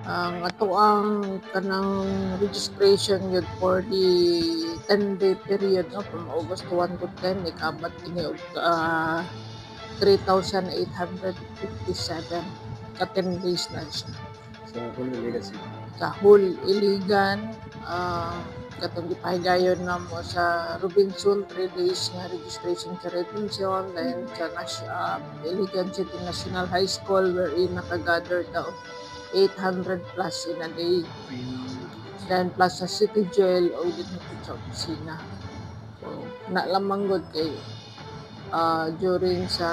Ang ato ang kanang registration yun for the 10-day period, no, from August 1 to 10 ikaabot kini og 3,857 ka 10 days na siya. Sa whole legacy. Sa whole iligan, katong gipahigayon na mo sa Robinson 3 days nga registration sa Robinson, then sa Iligan City National High School wherein nakagather daw 800 plus in a day. Then plus sa City Jail o dito sa opisina. So, na lamang gud kay during sa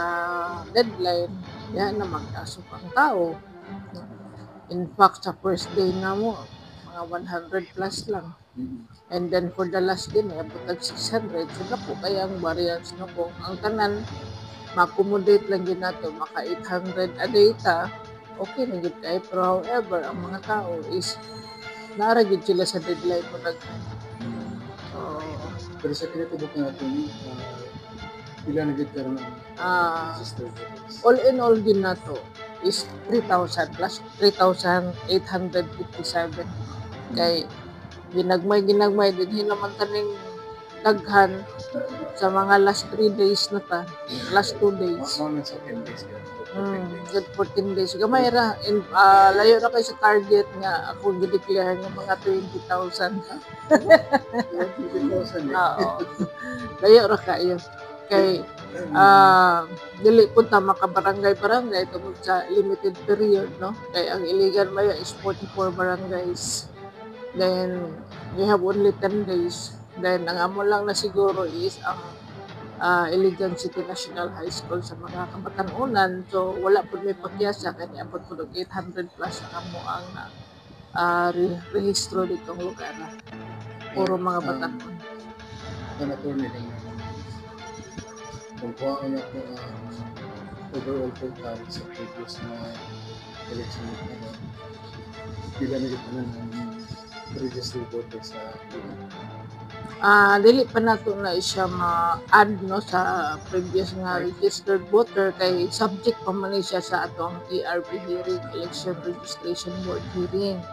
deadline, yan na magkasok ang tao. In fact, sa first day na mo, mga 100 plus lang. And then for the last day, may abot ng 600. So na po kaya ang variance no kung ang tanan, ma-accommodate lang din nato, maka 800 a day ta, okay na gid kay. Pero however, ang mga tao is naaragid sila sa deadline mo daghan. So, Pero sa kinatubok na natin, ilan na gid karon ang registered voters? all in all din nato is 3,000 plus 3,857. Kay ginagmay din naman taning daghan sa mga last 3 days na ta, last 2 days. Mga sa 10 days ka. Good 14 days. Gamay ra. Layo na kayo sa target nga ako gideclare nga mga 20,000. 20,000 Oo. Layo ra kayo. Kay dili punta makabarangay-barangay tungod sa limited period, no? Kay ang iligan mayo is 44 barangays. Then we have only 10 days. Then ang amo lang na siguro is ang Iligan City National High School sa mga kabatanunan. So wala po may pagyasa kaya abot po 800 plus ang amo ang rehistro ditong lugar. Puro mga batanon. Ang attorney din kung kuha ko na po overall total sa previous na election na pila na gito ng registered voters sa dili pa nato na siya ma-add no sa previous nga registered voter kay subject pa man siya sa atong ERB hearing, Election Registration Board hearing,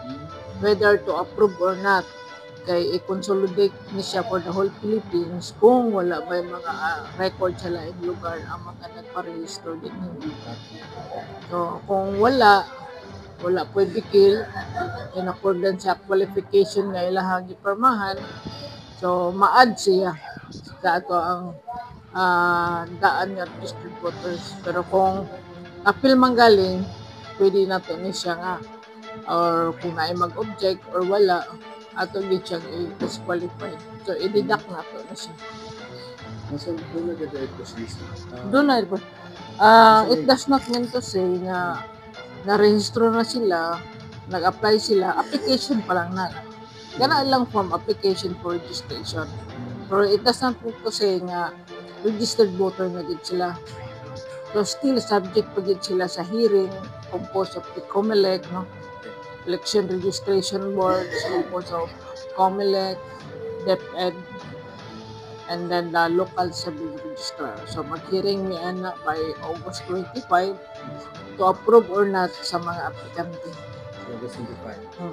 whether to approve or not. Kay i-consolidate ni siya for the whole Philippines kung wala ba mga record sa laing lugar ang mga nagparehistro din. So kung wala pwede kill in accordance sa qualification nga ilahang gipormahan. So ma-add siya sa ato ang daan nga registered voters. Pero kung appeal man galing, pwede nato ni siya nga or kung naay mag-object or wala, ato gid siya i-disqualified. So i-deduct nato na siya. Nasa doon na gada ito siya. Doon na ito. It does not mean to say nga narehistro na sila, nag-apply sila, application pa lang na. Gana lang form application for registration. Pero it does not mean to say nga registered voter na gid sila. So still subject pa gid sila sa hearing composed of the COMELEC, no? Election Registration Board, composed of COMELEC, DepEd, and then the local sub-registrar. So mag-hearing ni ana by August 25 to approve or not sa mga aplikante. August 25.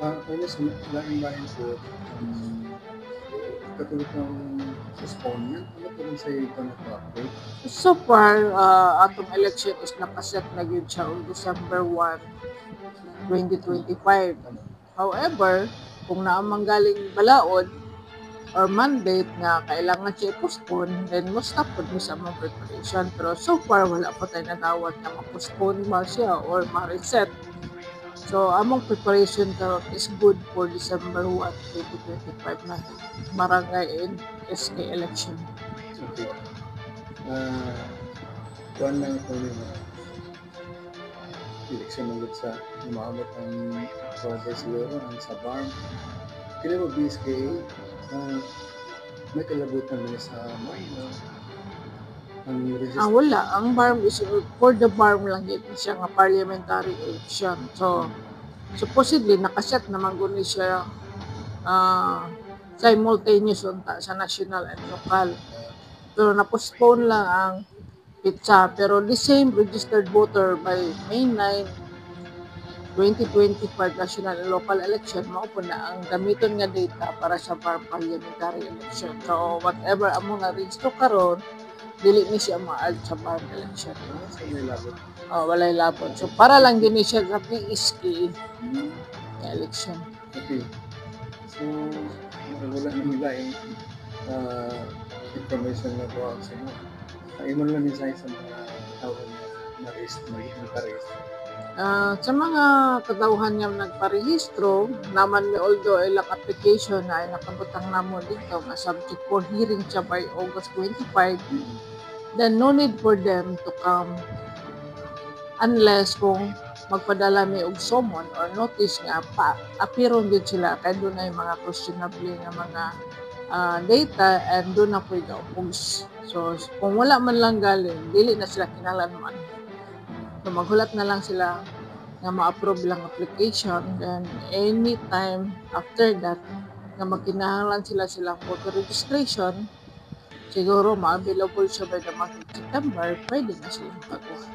Kaya sa laing bayan po, katulad ng postponement, ano po rin sa ito na-update? So far, atong election is nakaset na yun siya on December 1, 2025. However, kung naamang galing balaod or mandate nga kailangan siya i-postpone, then mo stop po sa mga preparation. Pero so far, wala pa tayo natawag na ma-postpone ba siya or ma-reset. So, among preparation karon is good for December 1, 2025 na barangay and SK election. Okay. Kuwan lang ito nila. Election ulit sa umaabot ang October siguro, ang sa BARM. Kaya mo BSKA, may kalabutan nila sa Mayo. Wala. Ang BARM is for the BARM lang yun siya nga parliamentary election. So, supposedly, nakaset naman guni siya simultaneous unta sa national and local. Pero na-postpone lang ang pizza. Pero the same registered voter by May 9 2025 national and local election mao po na ang gamiton nga data para sa parliamentary election. So whatever amo nga register karon dili ni siya ma-add sa park election. Sa may labot. Walay labot. So para lang din ni siya sa PSK nga election. Okay. So, wala na nila yung information na buwag sa inyo. Imo lang mensahe sa mga tao na nag-arrest. Sa mga katauhan nga nagparehistro, naman ni although ilang application na ay nakabutang namon dito nga subject for hearing siya by August 25, then no need for them to come unless kung magpadala mi og summon or notice nga apiron din sila kay doon ay mga questionable nga mga data and doon na po i-oppose. So kung wala man lang galing, dili na sila kinahanglan man. So maghulat na lang sila nga ma-approve lang application, then anytime after that nga magkinahanglan silang voter registration, siguro ma-available siya by the month of September, pwede na silang pagkuha.